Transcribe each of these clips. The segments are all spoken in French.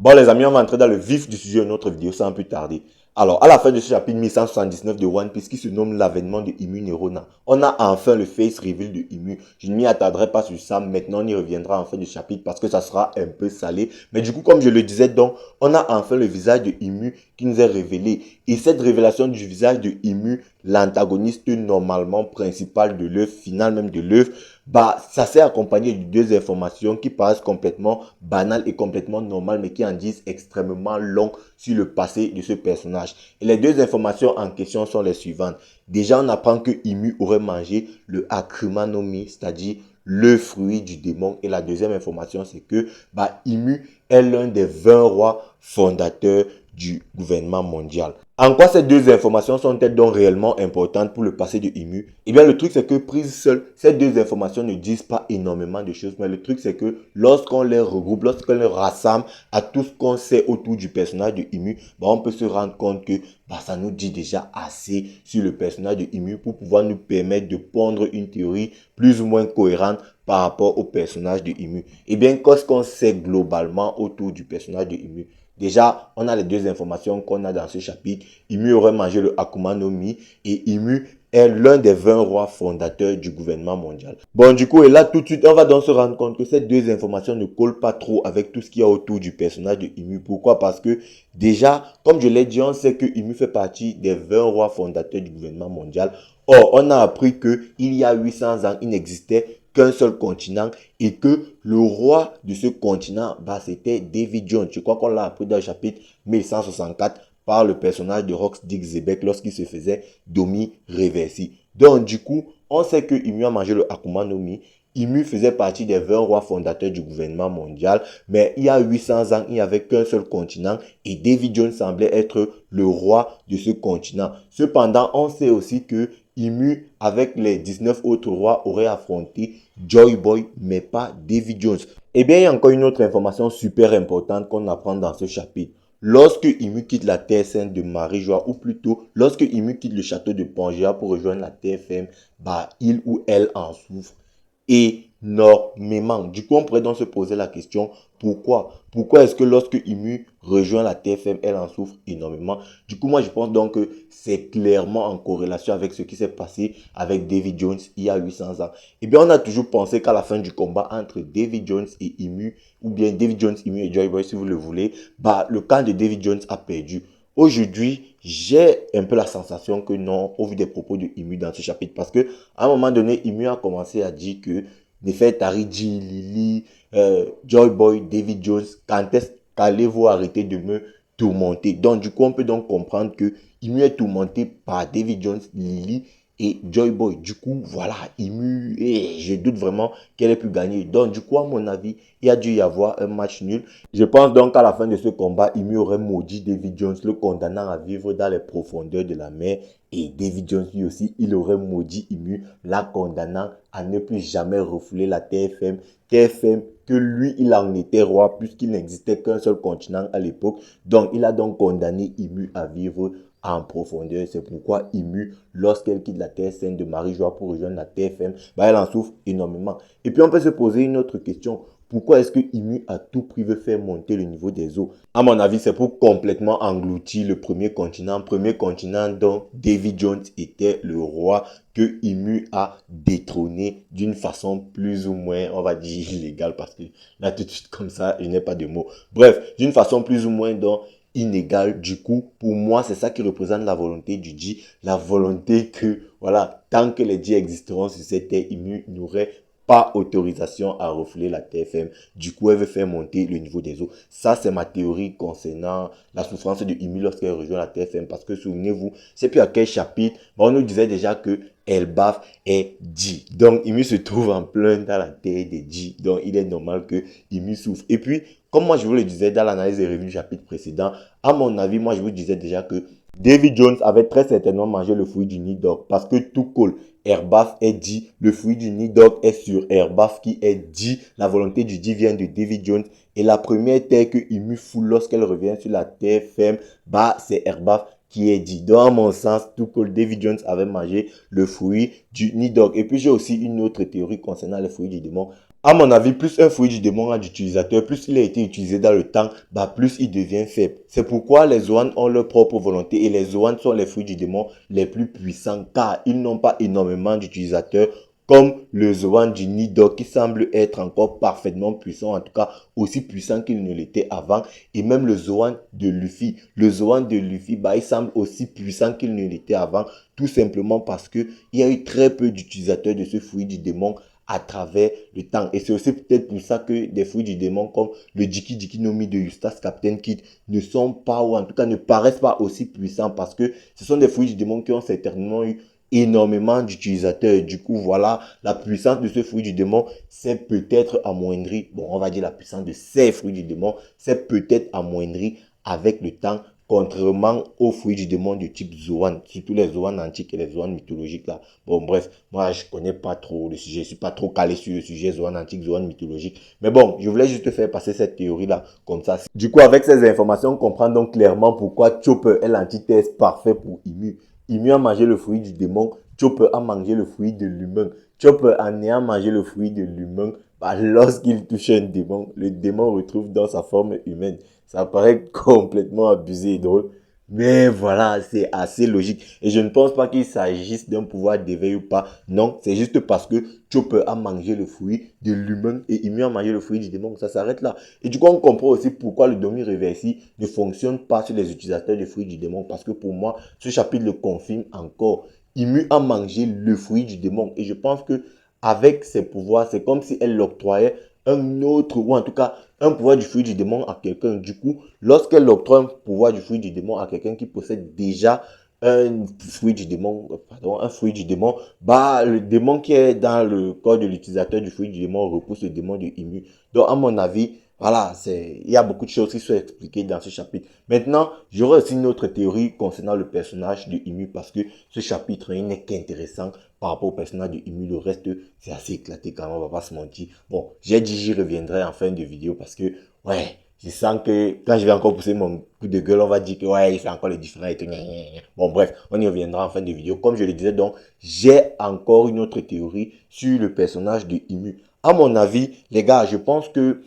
Bon les amis, on va entrer dans le vif du sujet de notre vidéo sans plus tarder. Alors, à la fin de ce chapitre 1179 de One Piece qui se nomme l'avènement de Imu Nerona, on a enfin le face reveal de Imu. Je ne m'y attardrai pas sur ça, maintenant on y reviendra en fin de chapitre parce que ça sera un peu salé. Mais du coup, comme je le disais donc, on a enfin le visage de Imu qui nous est révélé. Et cette révélation du visage de Imu, l'antagoniste normalement principal de l'œuvre, final même de l'œuvre, bah, ça s'est accompagné de deux informations qui paraissent complètement banales et complètement normales, mais qui en disent extrêmement long sur le passé de ce personnage. Et les deux informations en question sont les suivantes. Déjà, on apprend que Imu aurait mangé le Akuma no Mi, c'est-à-dire le fruit du démon. Et la deuxième information, c'est que Imu est l'un des 20 rois fondateurs du gouvernement mondial. En quoi ces deux informations sont-elles donc réellement importantes pour le passé de Imu? Eh bien, le truc, c'est que prises seules, ces deux informations ne disent pas énormément de choses. Mais le truc, c'est que lorsqu'on les regroupe, lorsqu'on les rassemble à tout ce qu'on sait autour du personnage de Imu, on peut se rendre compte que ça nous dit déjà assez sur le personnage de Imu pour pouvoir nous permettre de pondre une théorie plus ou moins cohérente par rapport au personnage de Imu. Eh bien, qu'est-ce qu'on sait globalement autour du personnage de Imu? Déjà, on a les deux informations qu'on a dans ce chapitre. Imu aurait mangé le Akuma no Mi et Imu est l'un des 20 rois fondateurs du gouvernement mondial. Bon, du coup, et là, tout de suite, on va donc se rendre compte que ces deux informations ne collent pas trop avec tout ce qu'il y a autour du personnage de Imu. Pourquoi? Parce que déjà, comme je l'ai dit, on sait que Imu fait partie des 20 rois fondateurs du gouvernement mondial. Or, on a appris qu'il y a 800 ans, il n'existait qu'un seul continent et que le roi de ce continent, c'était David Jones. Je crois qu'on l'a appris dans le chapitre 1164 par le personnage de Rox Dick Zebek lorsqu'il se faisait Domi Reversi. Donc, du coup, on sait que Imu a mangé le Akuma no Mi. Imu faisait partie des 20 rois fondateurs du gouvernement mondial, mais il y a 800 ans, il n'y avait qu'un seul continent et David Jones semblait être le roi de ce continent. Cependant, on sait aussi que Imu, avec les 19 autres rois, aurait affronté Joy Boy, mais pas David Jones. Eh bien, il y a encore une autre information super importante qu'on apprend dans ce chapitre. Lorsque Imu quitte la Terre Sainte de Marie-Joie, ou plutôt, lorsque Imu quitte le château de Pangea pour rejoindre la Terre Ferme, il ou elle en souffre énormément. Du coup, on pourrait donc se poser la question, pourquoi est-ce que lorsque Imu rejoint la TFM, elle en souffre énormément? Du coup, moi, je pense donc que c'est clairement en corrélation avec ce qui s'est passé avec David Jones il y a 800 ans. Eh bien, on a toujours pensé qu'à la fin du combat entre David Jones et Imu, ou bien David Jones, Imu et Joy Boy, si vous le voulez, le camp de David Jones a perdu. Aujourd'hui, j'ai un peu la sensation que non, au vu des propos de Imu dans ce chapitre, parce que à un moment donné, Imu a commencé à dire que Nefertari, G, Lily, Joy Boy, David Jones, quand est-ce qu'allez-vous arrêter de me tourmenter? Donc, du coup, on peut donc comprendre que Imu est tourmenté par David Jones, Lily et Joy Boy. Du coup, voilà, Imu, je doute vraiment qu'elle ait pu gagner. Donc, du coup, à mon avis, il a dû y avoir un match nul. Je pense donc qu'à la fin de ce combat, Imu aurait maudit David Jones, le condamnant à vivre dans les profondeurs de la mer. Et David Jones, lui aussi, il aurait maudit Imu, la condamnant à ne plus jamais refouler la TFM. TFM que lui, il en était roi puisqu'il n'existait qu'un seul continent à l'époque. Donc, il a donc condamné Imu à vivre en profondeur. C'est pourquoi Imu, lorsqu'elle quitte la Terre Sainte de Marie-Joie pour rejoindre la TFM, elle en souffre énormément. Et puis, on peut se poser une autre question. Pourquoi est-ce que Imu à tout prix veut faire monter le niveau des eaux? À mon avis, c'est pour complètement engloutir le premier continent dont David Jones était le roi que Imu a détrôné d'une façon plus ou moins, on va dire, illégale, parce que là, tout de suite, comme ça, je n'ai pas de mots. Bref, d'une façon plus ou moins donc inégale. Du coup, pour moi, c'est ça qui représente la volonté du Ji, la volonté que, voilà, tant que les Ji existeront sur cette terre, Imu n'aurait pas autorisation à refouler la TFM. Du coup, elle veut faire monter le niveau des eaux. Ça, c'est ma théorie concernant la souffrance de Imu lorsqu'elle rejoint la TFM. Parce que souvenez-vous, c'est plus à quel chapitre, on nous disait déjà que Elbaf est Ji. Donc, Imu se trouve en plein dans la terre des Ji. Donc, il est normal que Imu souffre. Et puis, comme moi, je vous le disais dans l'analyse des revenus du chapitre précédent, à mon avis, moi, je vous disais déjà que David Jones avait très certainement mangé le fruit du Nidok parce que tout colle. Erbaf est dit, le fruit du Nidok est sur Erbaf qui est dit, la volonté du dit vient de David Jones. Et la première terre que Imu fout lorsqu'elle revient sur la terre ferme, c'est Erbaf qui est dit. Dans mon sens, tout colle, David Jones avait mangé le fruit du Nidok. Et puis j'ai aussi une autre théorie concernant le fruit du démon. À mon avis, plus un fruit du démon a d'utilisateurs, plus il a été utilisé dans le temps, bah plus il devient faible. C'est pourquoi les Zoan ont leur propre volonté et les Zoan sont les fruits du démon les plus puissants car ils n'ont pas énormément d'utilisateurs comme le Zoan du Nidok qui semble être encore parfaitement puissant, en tout cas aussi puissant qu'il ne l'était avant, et même le Zoan de Luffy. Le Zoan de Luffy, bah, il semble aussi puissant qu'il ne l'était avant, tout simplement parce que il y a eu très peu d'utilisateurs de ce fruit du démon à travers le temps. Et c'est aussi peut-être pour ça que des fruits du démon comme le Jiki Jiki no Mi de Eustace Captain Kid ne sont pas, ou en tout cas ne paraissent pas aussi puissants parce que ce sont des fruits du démon qui ont certainement eu énormément d'utilisateurs. Du coup, voilà, la puissance de ce fruit du démon, c'est peut-être amoindrie. Bon, on va dire la puissance de ces fruits du démon, c'est peut-être amoindrie avec le temps, contrairement aux fruits du démon du type Zoan, surtout les Zoan antiques et les Zoan mythologiques là. Bon, bref, moi je connais pas trop le sujet, je suis pas trop calé sur le sujet Zoan antique, Zoan mythologique. Mais bon, je voulais juste faire passer cette théorie là, comme ça. Du coup, avec ces informations, on comprend donc clairement pourquoi Chopper est l'antithèse parfait pour Imu. Imu a mangé le fruit du démon, Chopper a mangé le fruit de l'humain. Chopper en ayant mangé le fruit de l'humain, bah, lorsqu'il touche un démon, le démon retrouve dans sa forme humaine. Ça paraît complètement abusé et drôle. Mais voilà, c'est assez logique. Et je ne pense pas qu'il s'agisse d'un pouvoir d'éveil ou pas. Non, c'est juste parce que Chopper a mangé le fruit de l'humain et Ymir a mangé le fruit du démon. Ça s'arrête là. Et du coup, on comprend aussi pourquoi le Domi Reversi ne fonctionne pas sur les utilisateurs du fruit du démon. Parce que pour moi, ce chapitre le confirme encore. Ymir a mangé le fruit du démon. Et je pense que avec ses pouvoirs, c'est comme si elle l'octroyait un autre, ou en tout cas un pouvoir du fruit du démon à quelqu'un. Du coup, lorsqu'elle octroie un pouvoir du fruit du démon à quelqu'un qui possède déjà un fruit du démon, pardon, un fruit du démon, bah, le démon qui est dans le corps de l'utilisateur du fruit du démon repousse le démon de Imu. Donc, à mon avis, voilà, il y a beaucoup de choses qui sont expliquées dans ce chapitre. Maintenant, j'aurais aussi une autre théorie concernant le personnage de Imu parce que ce chapitre, il n'est qu'intéressant par rapport au personnage de Imu. Le reste, c'est assez éclaté quand même, on va pas se mentir. Bon, j'ai dit j'y reviendrai en fin de vidéo parce que, ouais, je sens que quand je vais encore pousser mon coup de gueule, on va dire que ouais, il fait encore les différents et tout. Bon, bref, on y reviendra en fin de vidéo. Comme je le disais donc, j'ai encore une autre théorie sur le personnage de Imu. À mon avis, les gars, je pense que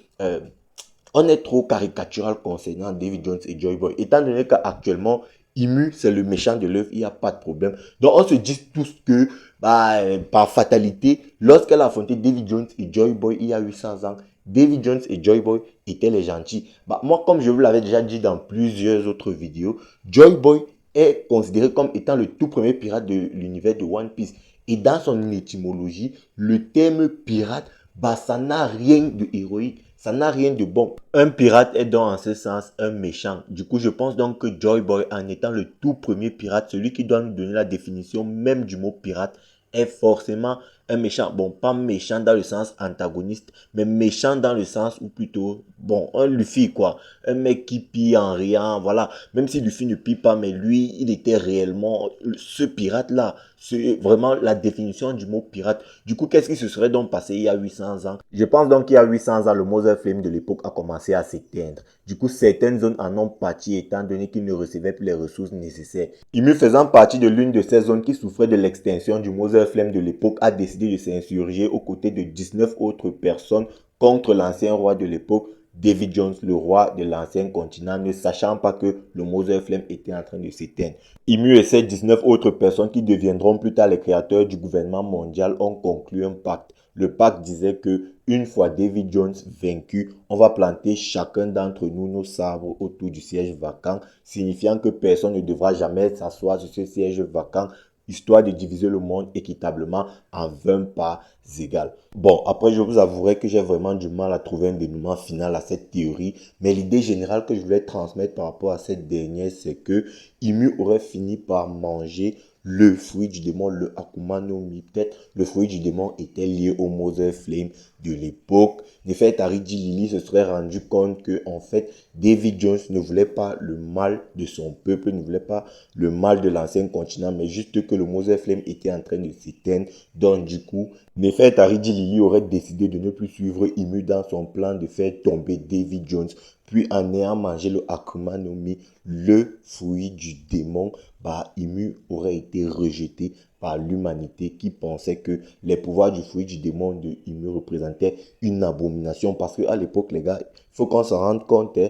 on est trop caricatural concernant David Jones et Joy Boy. Étant donné qu'actuellement, Imu, c'est le méchant de l'œuvre, il n'y a pas de problème. Donc, on se dit tous que, bah, par fatalité, lorsqu'elle a affronté David Jones et Joy Boy il y a 800 ans, David Jones et Joy Boy étaient les gentils. Bah, moi, comme je vous l'avais déjà dit dans plusieurs autres vidéos, Joy Boy est considéré comme étant le tout premier pirate de l'univers de One Piece. Et dans son étymologie, le terme pirate, bah, ça n'a rien de héroïque. Ça n'a rien de bon. Un pirate est donc en ce sens un méchant. Du coup, je pense donc que Joy Boy, en étant le tout premier pirate, celui qui doit nous donner la définition même du mot pirate, est forcément un méchant. Bon, pas méchant dans le sens antagoniste, mais méchant dans le sens où plutôt, bon, un Luffy quoi. Un mec qui pille en riant, voilà. Même si Luffy ne pille pas, mais lui, il était réellement ce pirate-là. C'est vraiment la définition du mot pirate. Du coup, qu'est-ce qui se serait donc passé il y a 800 ans? Je pense donc qu'il y a 800 ans, le Mother Flame de l'époque a commencé à s'éteindre. Du coup, certaines zones en ont pâti étant donné qu'ils ne recevaient plus les ressources nécessaires. Imu faisant partie de l'une de ces zones qui souffrait de l'extinction du Mother Flame de l'époque a décidé de s'insurger aux côtés de 19 autres personnes contre l'ancien roi de l'époque, David Jones, le roi de l'ancien continent, ne sachant pas que le Mother Flame était en train de s'éteindre. Imu et ses 19 autres personnes qui deviendront plus tard les créateurs du gouvernement mondial ont conclu un pacte. Le pacte disait que une fois David Jones vaincu, on va planter chacun d'entre nous nos sabres autour du siège vacant, signifiant que personne ne devra jamais s'asseoir sur ce siège vacant, histoire de diviser le monde équitablement en 20 parts égales. Bon, après, je vous avouerai que j'ai vraiment du mal à trouver un dénouement final à cette théorie, mais l'idée générale que je voulais transmettre par rapport à cette dernière, c'est que Imu aurait fini par manger le fruit du démon, le Akuma no Mi. Peut-être le fruit du démon était lié au Mother Flame de l'époque. Nefertari Lily se serait rendu compte que, en fait, David Jones ne voulait pas le mal de son peuple, ne voulait pas le mal de l'ancien continent, mais juste que le Mother Flame était en train de s'éteindre. Donc, du coup, Nefertari Lily aurait décidé de ne plus suivre Imu dans son plan de faire tomber David Jones. Puis, en ayant mangé le Akuma no Mi, le fruit du démon, bah, Imu aurait été rejeté par l'humanité qui pensait que les pouvoirs du fruit du démon de Imu représentaient une abomination. Parce qu'à l'époque, les gars, il faut qu'on s'en rende compte, hein,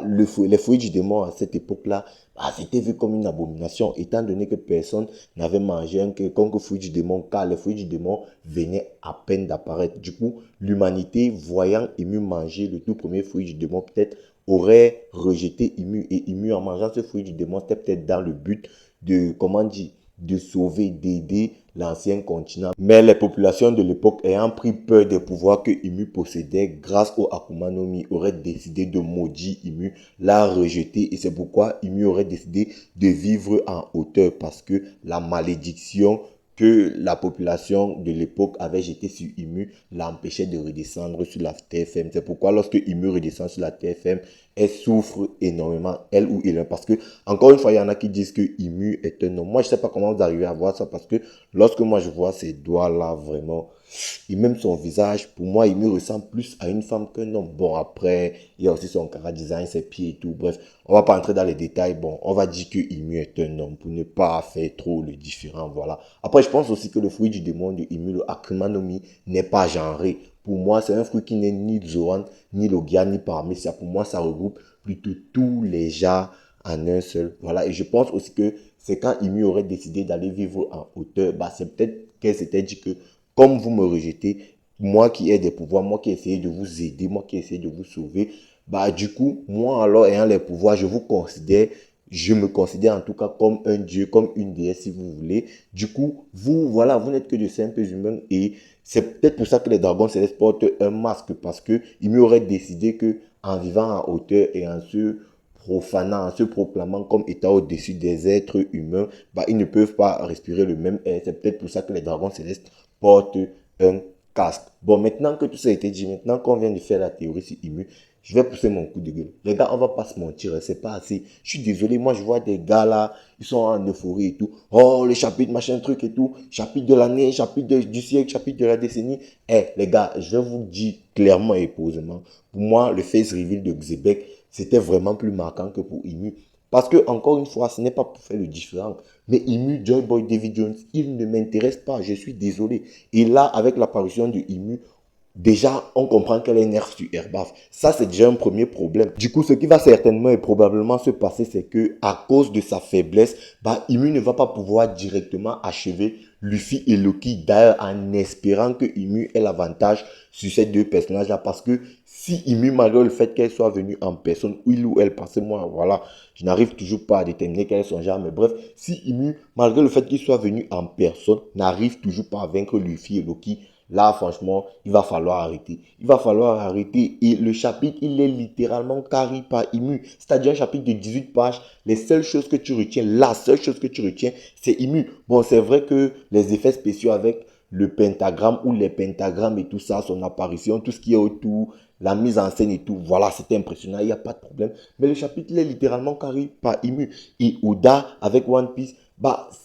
les fruits du démon à cette époque-là, c'était vu comme une abomination, étant donné que personne n'avait mangé un quelconque fruit du démon, car les fruits du démon venaient à peine d'apparaître. Du coup, l'humanité, voyant Imu manger le tout premier fruit du démon, peut-être aurait rejeté Imu. Et Imu, en mangeant ce fruit du démon, c'était peut-être dans le but de, comment dire, de sauver, d'aider l'ancien continent. Mais les populations de l'époque, ayant pris peur des pouvoirs que Imu possédait grâce au Akuma no Mi, auraient décidé de maudire Imu, l'a rejeté. Et c'est pourquoi Imu aurait décidé de vivre en hauteur, parce que la malédiction que la population de l'époque avait jeté sur Imu l'empêchait de redescendre sur la terre ferme. C'est pourquoi lorsque Imu redescend sur la terre ferme, elle souffre énormément, elle ou il. Parce que, encore une fois, il y en a qui disent que Imu est un homme. Moi, je ne sais pas comment vous arrivez à voir ça, parce que lorsque moi je vois ces doigts-là, vraiment, et même son visage, pour moi, Imu ressemble plus à une femme qu'un homme. Bon, après, il y a aussi son cara design, ses pieds et tout. Bref, on va pas entrer dans les détails. Bon, on va dire que Imu est un homme pour ne pas faire trop le différent. Voilà. Après, je pense aussi que le fruit du démon de Imu, le Akuma no Mi, n'est pas genré. Pour moi, c'est un fruit qui n'est ni Zoan, ni Logia, ni Paramecia. Pour moi, ça regroupe plutôt tous les genres en un seul. Voilà. Et je pense aussi que c'est quand Imu aurait décidé d'aller vivre en hauteur, c'est peut-être qu'elle s'était dit que comme vous me rejetez, moi qui ai des pouvoirs, moi qui ai essayé de vous aider, moi qui ai essayé de vous sauver, du coup, moi alors ayant les pouvoirs, je me considère en tout cas comme un dieu, comme une déesse si vous voulez. Du coup, vous, voilà, vous n'êtes que de simples humains et c'est peut-être pour ça que les dragons célestes portent un masque parce que il m'aurait décidé que en vivant en hauteur et en se profanant, en se proclamant comme étant au-dessus des êtres humains, ils ne peuvent pas respirer le même air. C'est peut-être pour ça que les dragons célestes portent un casque. Bon, maintenant que tout ça a été dit, maintenant qu'on vient de faire la théorie sur Imu, je vais pousser mon coup de gueule. Les gars, on va pas se mentir, c'est pas assez. Je suis désolé, moi je vois des gars là, ils sont en euphorie et tout. Oh, le chapitre, machin, truc et tout. Chapitre de l'année, du siècle, chapitre de la décennie. Les gars, je vous dis clairement et posément, pour moi, le face reveal de Xebec, c'était vraiment plus marquant que pour Imu. Parce que, encore une fois, ce n'est pas pour faire le différent. Mais Imu, Joy Boy, David Jones, il ne m'intéresse pas. Je suis désolé. Et là, avec l'apparition de Imu, déjà, on comprend qu'elle est nerf sur Airbaf. Ça, c'est déjà un premier problème. Du coup, ce qui va certainement et probablement se passer, c'est que à cause de sa faiblesse, Imu ne va pas pouvoir directement achever Luffy et Loki. D'ailleurs, en espérant que Imu ait l'avantage sur ces deux personnages-là. Parce que si Imu, malgré le fait qu'elle soit venue en personne, il ou elle, parce que moi, voilà, je n'arrive toujours pas à déterminer quel est son genre. Mais bref, si Imu, malgré le fait qu'il soit venu en personne, n'arrive toujours pas à vaincre Luffy et Loki, là, franchement, il va falloir arrêter. Il va falloir arrêter. Et le chapitre, il est littéralement carré par Imu. C'est-à-dire un chapitre de 18 pages. Les seules choses que tu retiens, la seule chose que tu retiens, c'est Imu. Bon, c'est vrai que les effets spéciaux avec le pentagramme ou les pentagrammes et tout ça, son apparition, tout ce qui est autour, la mise en scène et tout, voilà, c'était impressionnant, il n'y a pas de problème. Mais le chapitre, il est littéralement carré par Imu. Et Oda, avec One Piece,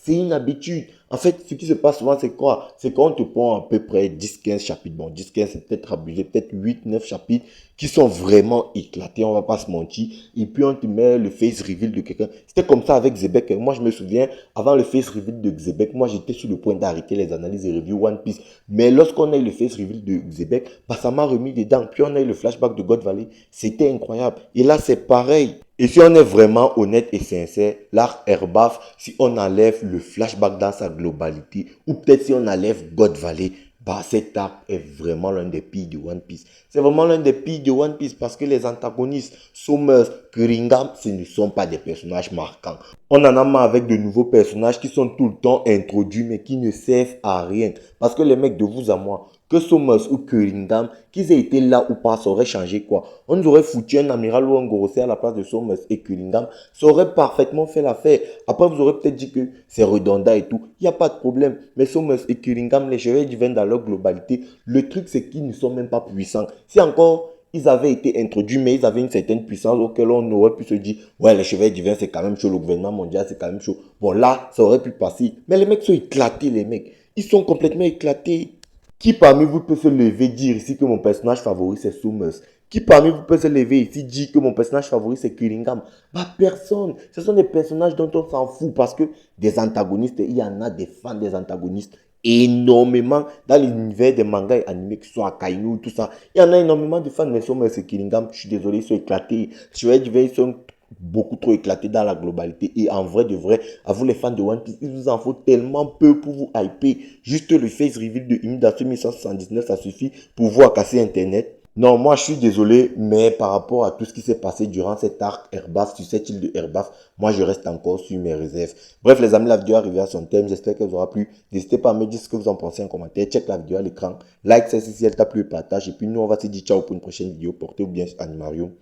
c'est une habitude. En fait, ce qui se passe souvent, c'est quoi? C'est qu'on te prend à peu près 10-15 chapitres. Bon, 10-15, c'est peut-être abusé, peut-être 8-9 chapitres qui sont vraiment éclatés, on va pas se mentir. Et puis, on te met le face reveal de quelqu'un. C'était comme ça avec Xebec. Moi, je me souviens, avant le face reveal de Xebec, moi, j'étais sur le point d'arrêter les analyses et reviews One Piece. Mais lorsqu'on a eu le face reveal de Xebec, ça m'a remis dedans. Puis, on a eu le flashback de God Valley. C'était incroyable. Et là, c'est pareil. Et si on est vraiment honnête et sincère, l'arc Airbaf, si on enlève le flashback dans sa globalité, ou peut-être si on enlève God Valley, cet arc est vraiment l'un des pires de One Piece. C'est vraiment l'un des pires de One Piece parce que les antagonistes, Summers, Kuringam, ce ne sont pas des personnages marquants. On en a marre avec de nouveaux personnages qui sont tout le temps introduits mais qui ne servent à rien. Parce que les mecs de vous à moi, que Summers ou Kuringam, qu'ils aient été là ou pas, ça aurait changé quoi? On nous aurait foutu un amiral ou un Gorosei à la place de Summers et Kuringam, ça aurait parfaitement fait l'affaire. Après, vous aurez peut-être dit que c'est redondant et tout. Il n'y a pas de problème. Mais Summers et Kuringam, les chevaliers divins dans leur globalité, le truc c'est qu'ils ne sont même pas puissants. Si encore ils avaient été introduits, mais ils avaient une certaine puissance auquel on aurait pu se dire, ouais, les chevaliers divins, c'est quand même chaud, le gouvernement mondial, c'est quand même chaud. Bon, là, ça aurait pu passer. Mais les mecs sont éclatés, les mecs. Ils sont complètement éclatés. Qui parmi vous peut se lever dire ici que mon personnage favori c'est Summers? Qui parmi vous peut se lever ici dit que mon personnage favori c'est Killingham? Bah personne. Ce sont des personnages dont on s'en fout parce que des antagonistes, il y en a des fans des antagonistes énormément dans l'univers des mangas et animés, que ce soit Akainu, tout ça. Il y en a énormément de fans, mais c'est Killingham, je suis désolé, ils sont éclatés. Je vais dire, ils sont beaucoup trop éclatés dans la globalité. Et en vrai de vrai, à vous les fans de One Piece, il vous en faut tellement peu pour vous hyper. Juste le face reveal de Imidatsu 1179, ça suffit pour vous casser Internet. Non, moi je suis désolé, mais par rapport à tout ce qui s'est passé durant cet arc Airbaf, sur cette île de Airbaf, moi je reste encore sur mes réserves. Bref les amis, la vidéo est arrivée à son thème, j'espère qu'elle vous aura plu. N'hésitez pas à me dire ce que vous en pensez en commentaire, check la vidéo à l'écran, like celle-ci si elle t'a plu et partage. Et puis nous on va se dire ciao pour une prochaine vidéo, portez-vous bien Animario.